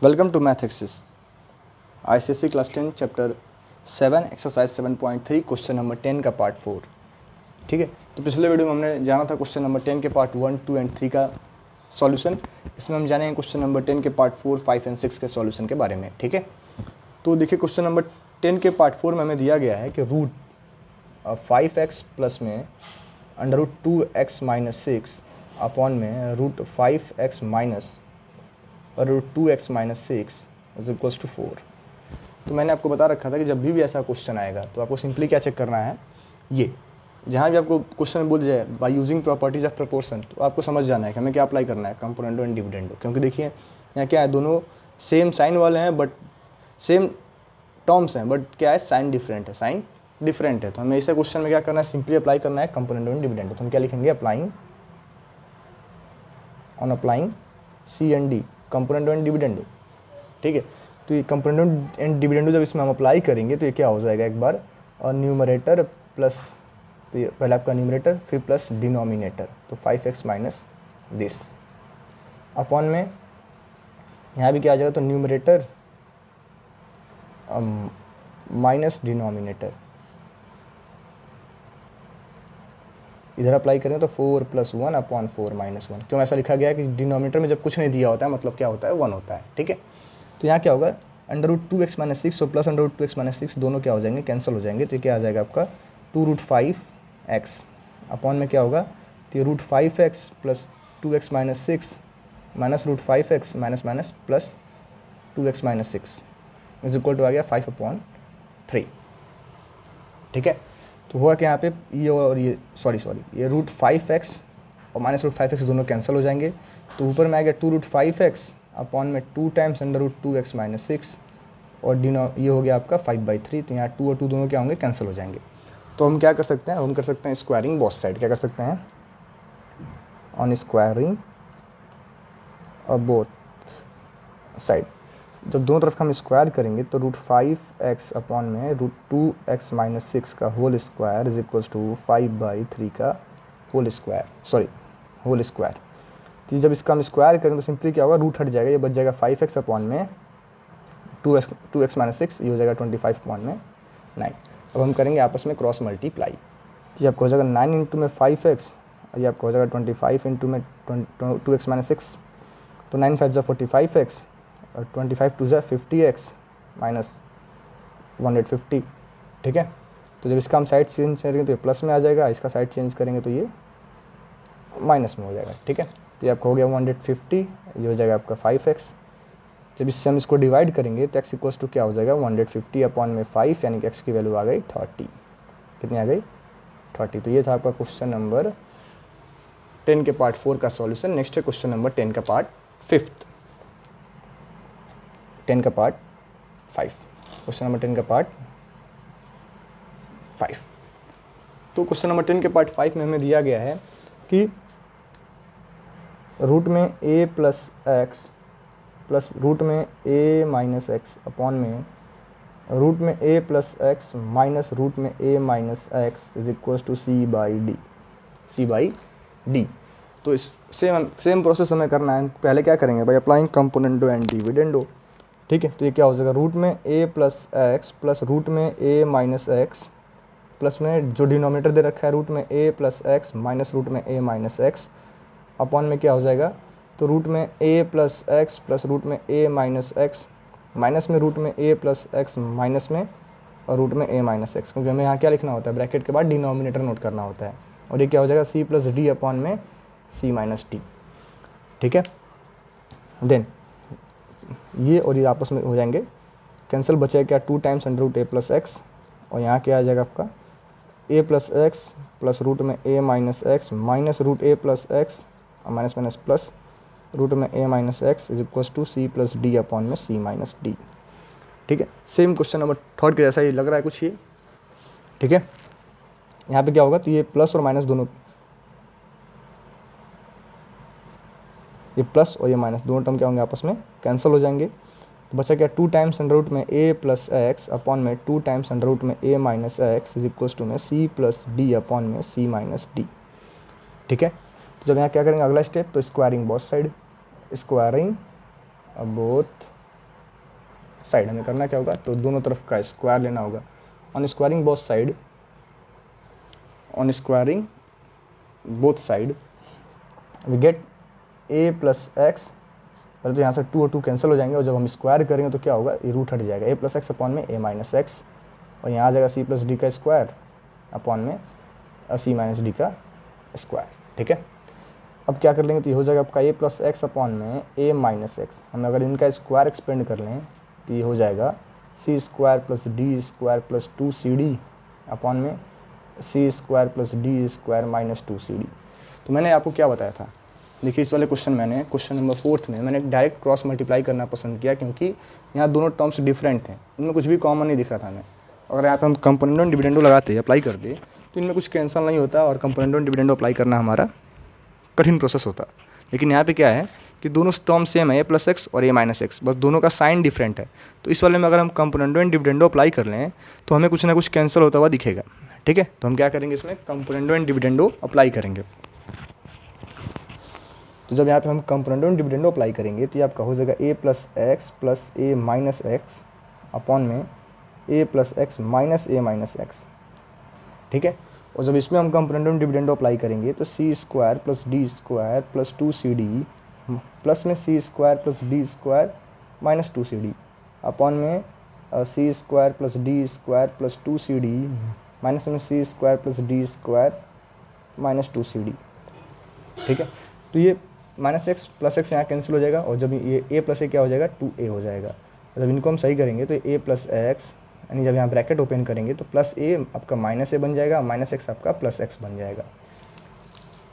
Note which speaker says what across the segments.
Speaker 1: Welcome to Math Axis ICSE class 10 chapter 7 exercise 7.3 question number 10 का part 4। ठीक है, तो पिछले वीडियो में हमने जाना था क्वेश्चन नंबर 10 के पार्ट 1, 2 एंड 3 का सॉल्यूशन। इसमें हम जानेंगे क्वेश्चन नंबर 10 के पार्ट 4, 5 एंड 6 के सॉल्यूशन के बारे में। ठीक है, तो देखिए क्वेश्चन नंबर 10 के पार्ट 4 में हमें दिया गया है कि रूट 5x प्लस में under root 2x minus 6 upon में रूट 5x माइनस और root 2x minus 6 is equals to 4। तो मैंने आपको बता रखा था कि जब भी ऐसा क्वेश्चन आएगा तो आपको सिंपली क्या चेक करना है, ये जहाँ भी आपको क्वेश्चन बोल जाए by using properties of proportion, तो आपको समझ जाना है कि हमें क्या अप्लाई करना है, कंपोनेंडो एंड डिविडेंडो। क्योंकि देखिए यहाँ क्या है, दोनों सेम साइन वाले हैं बट सेम टर्म्स हैं, बट क्या है, साइन डिफरेंट है, साइन डिफरेंट है। तो हमें ऐसे क्वेश्चन में क्या करना है, सिंपली अप्लाई करना है कंपोनेंडो एंड डिविडेंडो। तो हम क्या लिखेंगे, applying C and D componendo and dividendo. ठीक है, तो ये कंपोनेंडो एंड डिविडेंडो जब इसमें हम अप्लाई करेंगे तो ये क्या हो जाएगा, एक बार और न्यूमरेटर प्लस, तो ये पहले आपका न्यूमरेटर फिर प्लस डिनोमिनेटर, तो 5x माइनस दिस अपॉन में यहाँ भी क्या आ जाएगा, तो न्यूमरेटर माइनस डिनोमिनेटर। इधर अप्लाई करें तो 4 + 1 अपॉन 4 - 1। क्यों ऐसा लिखा गया है कि डिनोमिनेटर में जब कुछ नहीं दिया होता है मतलब क्या होता है, 1 होता है। ठीक है, तो यहाँ क्या होगा, अंडर रूट 2x माइनस 6 और plus under root 2x minus 6 दोनों क्या हो जाएंगे, कैंसिल हो जाएंगे। तो ये क्या आ जाएगा आपका 2√5x अपॉन में क्या होगा, तो ये √5x plus 2x minus 6 minus √5x minus minus plus 2x minus 6 is equal to आ गया 5/3। ठीक है, तो हुआ कि यहाँ पे ये और ये सॉरी ये √5x और माइनस √5x दोनों कैंसिल हो जाएंगे। तो ऊपर में आ गया 2√5x अपॉन में 2 times under root 2x minus 6 और ये हो गया आपका 5/3। तो यहाँ 2 और 2 दोनों क्या होंगे, कैंसिल हो जाएंगे। तो हम क्या कर सकते हैं, हम कर सकते हैं स्क्वायरिंग बोथ साइड। क्या कर सकते हैं, ऑन स्क्वायरिंग बोथ साइड। जब दोनों तरफ हम स्क्वायर करेंगे तो √5x अपॉन में √2x माइनस 6 का whole square is equals to 5/3 का होल स्क्वायर। तो जब इसका हम स्क्वायर करें तो सिंपली क्या होगा, रूट हट जाएगा, ये बच जाएगा 5x अपॉन में 2x माइनस 6, ये हो जाएगा 25 अपॉन में 9। अब हम करेंगे आपस में क्रॉस मल्टीप्लाई, तो ये आपको हो जाएगा 9 इंटू में 5x, ये आपको हो जाएगा 25 इंटू में 2x माइनस 6, तो 9 5 45x और 25 2 50x माइनस 150। ठीक है, तो जब इसका हम साइड चेंज करेंगे तो ये प्लस में आ जाएगा, इसका साइड चेंज करेंगे तो ये माइनस में हो जाएगा। ठीक है, तो ये आपका हो गया 150, ये हो जाएगा आपका 5x। जब इससे हम इसको डिवाइड करेंगे तो x इक्वल्स टू क्या हो जाएगा, 150 अपॉन में 5, यानी कि x की वैल्यू आ गई 30। कितनी आ गई, 30। तो ये था आपका क्वेश्चन नंबर 10 के पार्ट 4 का सॉल्यूशन। नेक्स्ट है क्वेश्चन नंबर 10 का पार्ट 5, 10 का पार्ट 5, क्वेश्चन नंबर 10 का पार्ट 5। तो क्वेश्चन नंबर 10 के पार्ट 5 में हमें दिया गया है कि रूट में a plus X plus root में a माइनस एक्स अपॉन में रूट में a plus X minus root में a minus X is equals to c/d। तो इस सेम प्रोसेस हमें करना है। पहले क्या करेंगे भाई, अप्लाइंग कंपोनेंडो एंड डिविडेंडो। ठीक है, तो ये क्या हो जाएगा, रूट में a plus X plus root में a माइनस एक्स प्लस में जो डिनोमिनेटर दे रखा है रूट में a plus X minus root में a माइनस एक्स अपॉन में क्या हो जाएगा, तो रूट में a plus X plus root में a माइनस एक्स माइनस में रूट में a प्लस एक्स माइनस में और रूट में a माइनस एक्स, क्योंकि हमें यहाँ क्या लिखना होता है, ब्रैकेट के बाद डिनोमिनेटर नोट करना होता है। और ये क्या हो जाएगा, c प्लस डी अपॉन में c माइनस डी। ठीक है, देन ये और ये आपस में हो जाएंगे कैंसिल, बचेगा क्या, 2 times under root a plus X और यहाँ क्या आ जाएगा आपका a plus X plus root में a minus X minus root a plus X minus minus plus root में a minus X is equals to c plus D upon में c minus D. ठीक है, सेम क्वेश्चन नंबर 3 के जैसा ही लग रहा है कुछ ये। ठीक है, यहाँ पे क्या होगा, तो ये प्लस और माइनस दोनों, ये प्लस और ये माइनस दोनों टर्म क्या होंगे, आपस में कैंसिल हो जाएंगे। तो बचा क्या, 2 टाइम्स अंडर रूट में a प्लस एक्स अपॉन में 2 टाइम्स अंडर रूट में a minus X is equals to में c प्लस डी अपॉन में c माइनस डी। ठीक है, तो जब यहाँ क्या करेंगे, अगला स्टेप तो squaring both side, squaring both side हमें करना क्या होगा, तो दोनों तरफ का स्क्वायर लेना होगा। On squaring both side, on squaring both side we get A plus X. पहले तो यहाँ से 2 और 2 कैंसिल हो जाएंगे, और जब हम स्क्वायर करेंगे तो क्या होगा, ये रूट हट जाएगा, ए प्लस एक्स अपॉन में ए माइनस एक्स, और यहाँ आ जाएगा सी प्लस डी का स्क्वायर अपॉन में सी माइनस डी का स्क्वायर। ठीक है, अब क्या कर लेंगे, तो ये हो जाएगा आपका ए प्लस एक्स अपॉन में ए माइनस एक्स। हम अगर इनका स्क्वायर एक्सपेंड कर लें तो ये हो जाएगा c square plus d square plus 2cd upon में c square plus d square minus 2cd। तो मैंने आपको क्या बताया था, देखिए इस वाले क्वेश्चन मैंने क्वेश्चन नंबर 4 में मैंने डायरेक्ट क्रॉस मल्टीप्लाई करना पसंद किया, क्योंकि यहाँ दोनों टर्म्स डिफरेंट थे, इनमें कुछ भी कॉमन नहीं दिख रहा था हमें। अगर यहाँ पे हम कंपोनेंडो और डिविडेंडो लगाते अप्लाई कर दे तो इनमें कुछ कैंसिल नहीं होता, और कंपोनेंडो और डिविडेंडो अप्लाई करना हमारा कठिन प्रोसेस होता। लेकिन यहाँ पे क्या है कि दोनों टर्म सेम है, ए प्लस एक्स और ए माइनस एक्स, बस दोनों का साइन डिफरेंट है। तो इस वाले में अगर हम कंपोनेंडो एंड डिविडेंडो अप्लाई कर लें तो हमें कुछ ना कुछ कैंसिल होता हुआ दिखेगा। ठीक है, तो हम क्या करेंगे, इसमें कंपोनेंडो एंड डिविडेंडो अप्लाई करेंगे। तो जब यहाँ पे हम कंपोनेंडो एंड डिविडेंडो अप्लाई करेंगे तो ये आपका हो जाएगा a plus A minus X upon में a plus X minus A minus x. ठीक है, और जब इसमें हम कंपोनेंडो एंड डिविडेंडो अप्लाई करेंगे तो c square plus d square plus 2cd plus में c square plus d square minus 2cd upon में c square plus d square plus 2cd minus में c square plus d square minus 2cd। ठीक है, तो ये minus x plus x यहाँ cancel हो जाएगा, और जब ये ए प्लस ए क्या हो जाएगा, 2a हो जाएगा। जब इनको हम सही करेंगे तो ए प्लस एक्स, यानी जब यहाँ ब्रैकेट ओपन करेंगे तो प्लस ए आपका माइनस ए बन जाएगा, माइनस एक्स आपका प्लस एक्स बन जाएगा।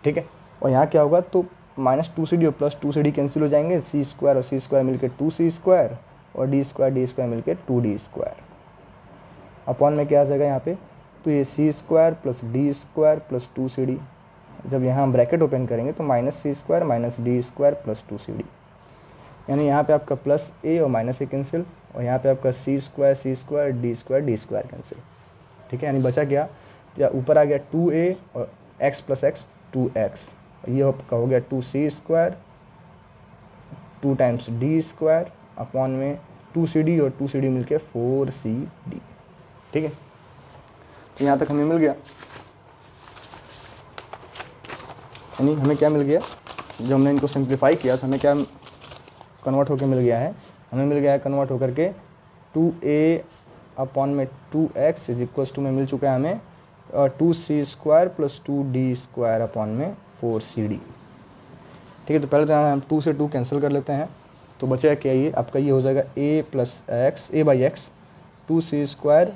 Speaker 1: ठीक है, और यहाँ क्या होगा, तो माइनस 2cd और प्लस 2cd कैंसिल हो जाएंगे, सी स्क्वायर और सी स्क्वायर मिलकर 2c स्क्वायर और डी स्क्वायर मिलकर 2d स्क्वायर अपॉन में क्या आ जाएगा यहाँ पे, तो ये c square plus d square plus 2cd। जब यहाँ हम ब्रैकेट ओपन करेंगे तो minus c square minus d square plus 2cd, यानी यहाँ पे आपका प्लस ए और माइनस ए कैंसिल, और यहाँ पे आपका सी स्क्वायर डी स्क्वायर कैंसिल। ठीक है, यानी बचा क्या, या ऊपर आ गया 2a और x प्लस एक्स 2x, ये आपका हो गया 2c square 2 times D square upon में 2cd और 2cd मिलके 4cd। ठीक है, तो यहाँ तक हमें मिल गया, यानी हमें क्या मिल गया, जब हमने इनको सिंप्लीफाई किया तो हमें क्या कन्वर्ट होकर मिल गया है, हमें मिल गया है कन्वर्ट होकर के 2a अपॉन में 2x इज इक्वल्स टू में मिल चुका है हमें 2c square plus 2d square upon में 4cd। ठीक है, तो पहले तो यहाँ हम 2 से 2 कैंसिल कर लेते हैं, तो बचेगा क्या, ये आपका ये हो जाएगा a plus x A by x 2c square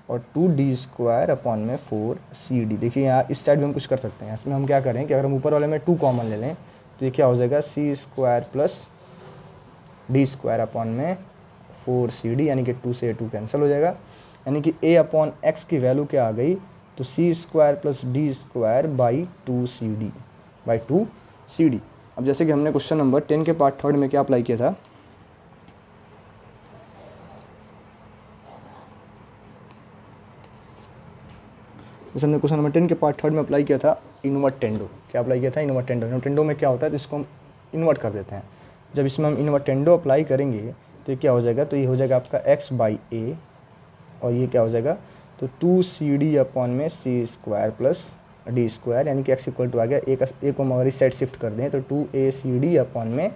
Speaker 1: और 2d स्क्वायर अपॉन में 4cd। देखिए यहाँ इस साइड भी हम कुछ कर सकते हैं, इसमें हम क्या करें कि अगर हम ऊपर वाले में 2 कॉमन ले लें तो ये क्या हो जाएगा, c square plus d square upon में 4cd, यानी कि 2 से 2 कैंसिल हो जाएगा, यानी कि a अपॉन एक्स की वैल्यू क्या आ गई, तो c square plus d square by 2cd। अब जैसे कि हमने क्वेश्चन नंबर 10 के पार्ट 3 में क्या अप्लाई किया था, जैसे हमने क्वेश्चन नंबर 10 के पार्ट 3 में अप्लाई किया था इन्वर्टेंडो। क्या अप्लाई किया था, इन्वर्टेंडो में क्या होता है, तो इसको हम इन्वर्ट कर देते हैं। जब इसमें हम इन्वर्टेंडो अप्लाई करेंगे तो ये क्या हो जाएगा, तो ये हो जाएगा आपका x बाई ए, और ये क्या हो जाएगा, तो 2cd अपॉन में c square plus d square, यानी कि x इक्वल टू आ गया ए को हम अगर इस साइड शिफ्ट कर दें तो 2acd अपॉन में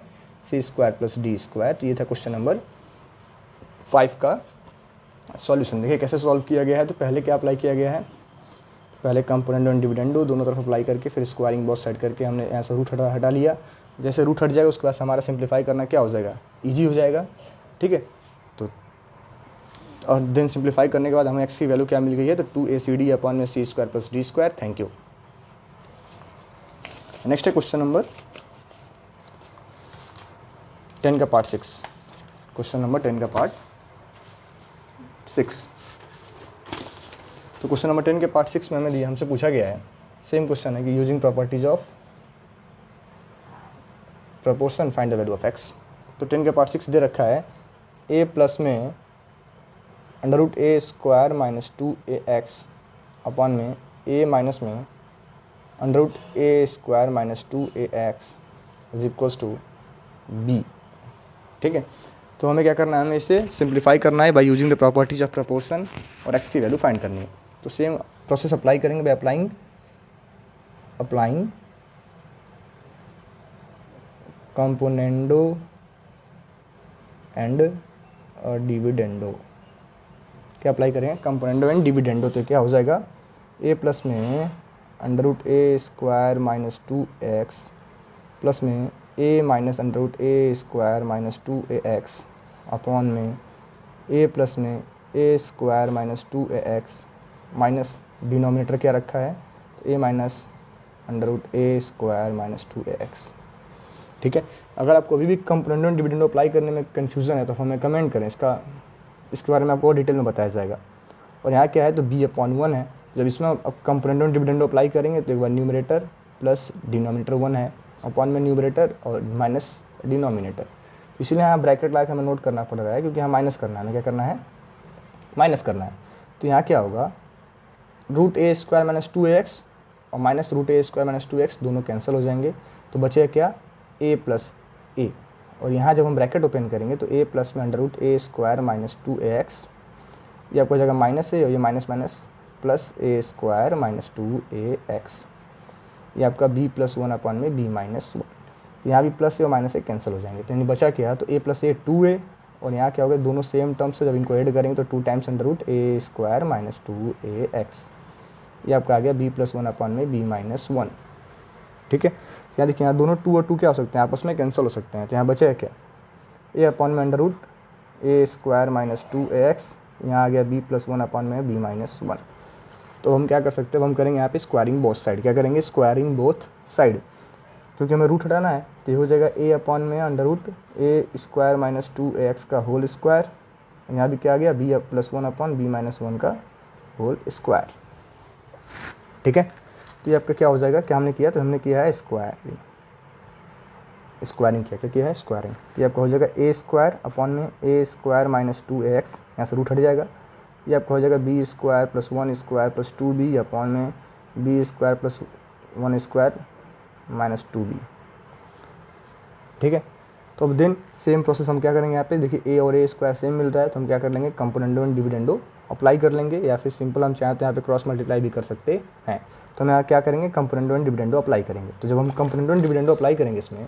Speaker 1: c square plus d square. तो ये था क्वेश्चन नंबर 5 का सॉल्यूशन। देखिए कैसे सॉल्व किया गया है, तो पहले क्या अप्लाई किया गया है, पहले कंपोनेंडो एंड डिविडेंडो दोनों तरफ अप्लाई करके फिर स्क्वायरिंग बोथ साइड करके हमने यहाँ से रूट हटा लिया। जैसे रूट हट जाएगा उसके बाद हमारा सिंप्लीफाई करना क्या हो जाएगा, ईजी हो जाएगा। ठीक है, तो और देन सिंप्लीफाई करने के बाद हमें x की वैल्यू क्या मिल गई है, तो 2acd अपॉन में c square plus d square. Thank you. Next है क्वेश्चन नंबर 10 का पार्ट 6। क्वेश्चन नंबर 10 का पार्ट 6। तो क्वेश्चन नंबर 10 के पार्ट 6 में हमें हमसे पूछा गया है, सेम क्वेश्चन है कि using properties of proportion find the value of x। तो 10 के पार्ट 6 दे रखा है a प्लस में अंडर रूट ए स्क्वायर माइनस 2ax अपॉन में a माइनस में under root A square minus 2ax is equals to b। ठीक है, तो हमें क्या करना है, हमें इसे सिंप्लीफाई करना है by using the properties of proportion और एक्स की वैल्यू फाइंड करनी है। तो सेम प्रोसेस अप्लाई करेंगे by applying componendo and dividendo. क्या अप्लाई करेंगे, कंपोनेंडो एंड डिविडेंडो। तो क्या हो जाएगा, ए प्लस में अंडर रूट ए स्क्वायर माइनस 2x प्लस में a minus under root A square minus 2ax upon में ए प्लस में a square minus 2ax minus denominator क्या रखा है, तो ए माइनस अंडर रूट ए स्क्वायर माइनस 2ax। ठीक है, अगर आपको अभी भी कंपोनेंडो एंड डिविडेंडो अप्लाई करने में कन्फ्यूज़न है तो हमें कमेंट करें, इसके बारे में आपको डिटेल में बताया जाएगा। और यहाँ क्या है, तो b/1 है। जब इसमें अब कंपोनेंडो एंड डिविडेंडो अप्लाई करेंगे तो एक बार न्यूमरेटर प्लस डिनोमिनेटर 1 है, अपॉन में न्यूमरेटर और माइनस डिनोमिनेटर। इसलिए यहाँ ब्रैकेट ला के हमें नोट करना पड़ रहा है, क्योंकि यहाँ माइनस करना है, हमें क्या करना है, माइनस करना है। तो यहाँ क्या होगा, रूट ए स्क्वायर माइनस 2ax और माइनस रूट ए स्क्वायर माइनस 2x दोनों कैंसिल हो जाएंगे। तो बचेगा क्या, a प्लस ए। और यहाँ जब हम ब्रैकेट ओपन करेंगे तो a प्लस में अंडर रूट ए स्क्वायर माइनस 2ax, ये आपको जगह माइनस है और ये minus minus plus a square minus 2ax, ये आपका b प्लस 1 अपॉन में b माइनस 1। तो यहाँ भी प्लस ए और माइनस ए कैंसिल हो जाएंगे। तो यानी बचा क्या, तो a प्लस ए 2a और यहाँ क्या होगा, दोनों सेम टर्म्स है, जब इनको ऐड करेंगे तो 2 टाइम्स अंडर रूट ए स्क्वायर माइनस 2ax, ये आपका आ गया b प्लस 1 अपॉन में b माइनस 1। ठीक है, तो यहाँ देखिए, यहाँ दोनों 2 और 2 क्या हो सकते हैं, आपस में कैंसिल हो सकते हैं। तो यहाँ बचे क्या, a अपॉन में अंडर रूट ए स्क्वायर माइनस 2ax, यहाँ आ गया b प्लस 1 अपॉन में b माइनस 1। तो हम क्या कर सकते हैं, हम करेंगे यहाँ पे स्क्वायरिंग बोथ साइड। क्या करेंगे, स्क्वायरिंग बोथ साइड, क्योंकि हमें रूट हटाना है। तो ये हो जाएगा a अपॉन में अंडर रूट ए स्क्वायर माइनस 2ax का होल स्क्वायर, यहाँ भी क्या आ गया, b plus 1 upon b minus 1 का होल स्क्वायर। ठीक है, तो ये आपका क्या हो जाएगा, क्या हमने किया, तो हमने किया है स्क्वायरिंग किया, क्या किया है, स्क्वायरिंग। तो ये आपका हो जाएगा ए स्क्वायर अपॉन में ए स्क्वायर माइनस 2ax, यहाँ से रूट हट जाएगा, ये आपका हो जाएगा b square plus 1 square plus 2b upon में b square plus 1 square minus 2b। ठीक है, तो अब देन सेम प्रोसेस हम क्या करेंगे, यहाँ पे देखिए ए और ए स्क्वायर सेम मिल रहा है, तो हम क्या कर लेंगे, कंपोनेंडो एंड डिविडेंडो अप्लाई कर लेंगे, या फिर सिंपल हम चाहें तो यहाँ पे क्रॉस मल्टीप्लाई भी कर सकते हैं। तो हम यहाँ क्या करेंगे, कंपोनेंडो एंड डिविडेंडो अप्लाई करेंगे। तो जब हम कंपोनेंडो एंड डिविडेंडो अप्लाई करेंगे इसमें,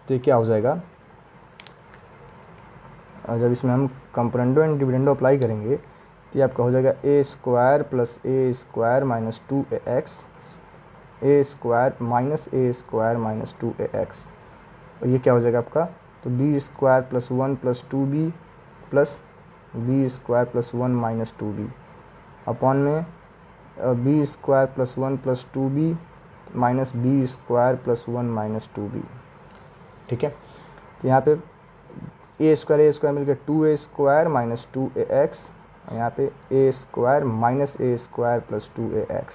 Speaker 1: तो ये क्या हो जाएगा, जब इसमें हम कंपोनेंडो एंड डिविडेंडो अप्लाई करेंगे तो ये आपका हो जाएगा a square plus a square minus 2ax, a square minus 2ax, और ये क्या हो जाएगा आपका, तो B square plus 1 plus 2b plus B square plus 1 minus 2b upon में b square plus 1 plus 2b minus B square plus 1 minus 2b। ठीक है, तो यहाँ पे ए स्क्वायर मिलकर 2a स्क्वायर माइनस 2ax, और यहाँ पे A square minus A square plus 2ax,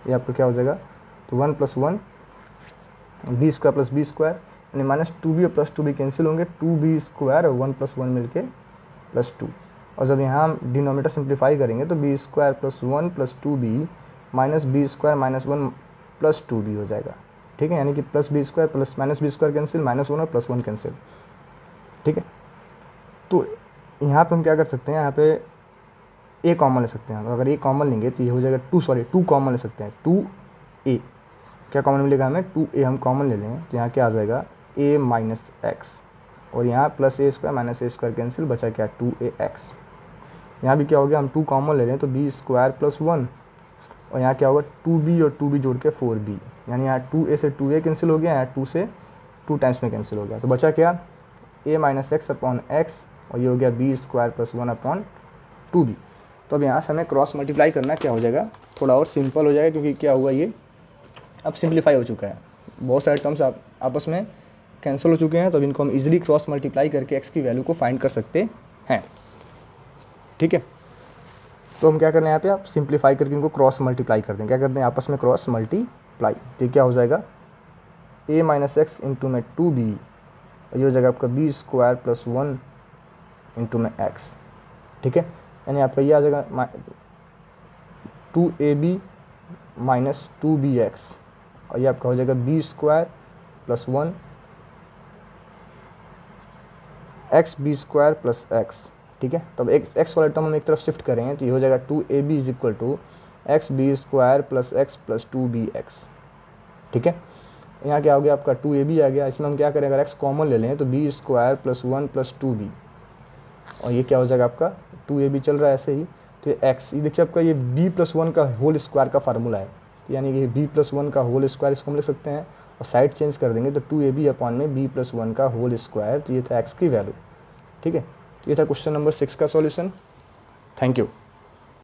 Speaker 1: ये आपको क्या हो जाएगा, तो 1 plus 1 B square plus B square, यानी माइनस 2b और प्लस 2b कैंसिल होंगे, 2b स्क्वायर और 1 प्लस 1 मिलके प्लस 2। और जब यहाँ हम डिनोमिनेटर सिंप्लीफाई करेंगे तो B square plus 1 plus 2b minus B square minus 1 plus 2b हो जाएगा। ठीक है, यानी कि plus B square plus minus B square cancel, minus 1 और प्लस 1 कैंसिल। ठीक है, तो यहाँ पे हम क्या कर सकते हैं, यहाँ पे ए कॉमन ले सकते हैं। तो अगर ए कॉमन लेंगे तो ये हो जाएगा 2 कॉमन ले सकते हैं, 2a क्या कॉमन मिलेगा हमें, 2a हम कॉमन ले लें तो यहाँ क्या आ जाएगा, a माइनस एक्स, और यहाँ plus a square minus A square cancel, बचा क्या 2ax। यहाँ भी क्या हो गया, हम 2 कॉमन ले लें तो b स्क्वायर प्लस 1, और यहाँ क्या होगा 2b और 2b जोड़ के 4b, यानी यहाँ 2a से 2a कैंसिल हो गया, यहाँ 2 से 2 टाइम्स में कैंसिल हो गया। तो बचा क्या, a minus X upon x, और ये हो गया b square plus 1 upon 2b। तो अब यहाँ से हमें क्रॉस मल्टीप्लाई करना क्या हो जाएगा, थोड़ा और सिंपल हो जाएगा, क्योंकि क्या हुआ, ये अब सिंप्लीफाई हो चुका है, बहुत सारे टर्म्स आपस में कैंसिल हो चुके हैं। तो अब इनको हम इजीली क्रॉस मल्टीप्लाई करके x की वैल्यू को फाइंड कर सकते हैं। ठीक है, तो हम क्या कर रहे हैं, यहाँ पे आप सिंप्लीफाई करके इनको क्रॉस मल्टीप्लाई कर दें। क्या करते हैं, आपस में क्रॉस मल्टीप्लाई, तो क्या हो जाएगा, a माइनस एक्स इंटू में 2b, ये हो जाएगा आपका b स्क्वायर प्लस 1 इंटू में x। ठीक है, यानी आपका ये आ जाएगा 2ab माइनस 2bx, और ये आपका हो जाएगा b square plus 1 X B square plus X, ठीक है। तब एक्स वाला टर्म हम एक तरफ शिफ्ट करेंगे तो ये हो जाएगा 2ab is equal to X B square plus X plus 2bx, ठीक है। यहाँ क्या हो गया आपका 2ab आ गया, इसमें हम क्या करें, अगर x कॉमन ले लें तो B square plus 1 plus 2b, और ये क्या हो जाएगा आपका 2ab चल रहा है ऐसे ही। तो ये x, ये देखिए आपका ये b प्लस 1 का होल स्क्वायर का फार्मूला है, तो यानी कि b प्लस 1 का होल स्क्वायर इसको हम लिख सकते हैं, और साइड चेंज कर देंगे तो 2ab अपॉन में b प्लस 1 का होल स्क्वायर, तो ये था x की वैल्यू, ठीक है। तो ये था क्वेश्चन नंबर 6 का सॉल्यूशन। Thank you.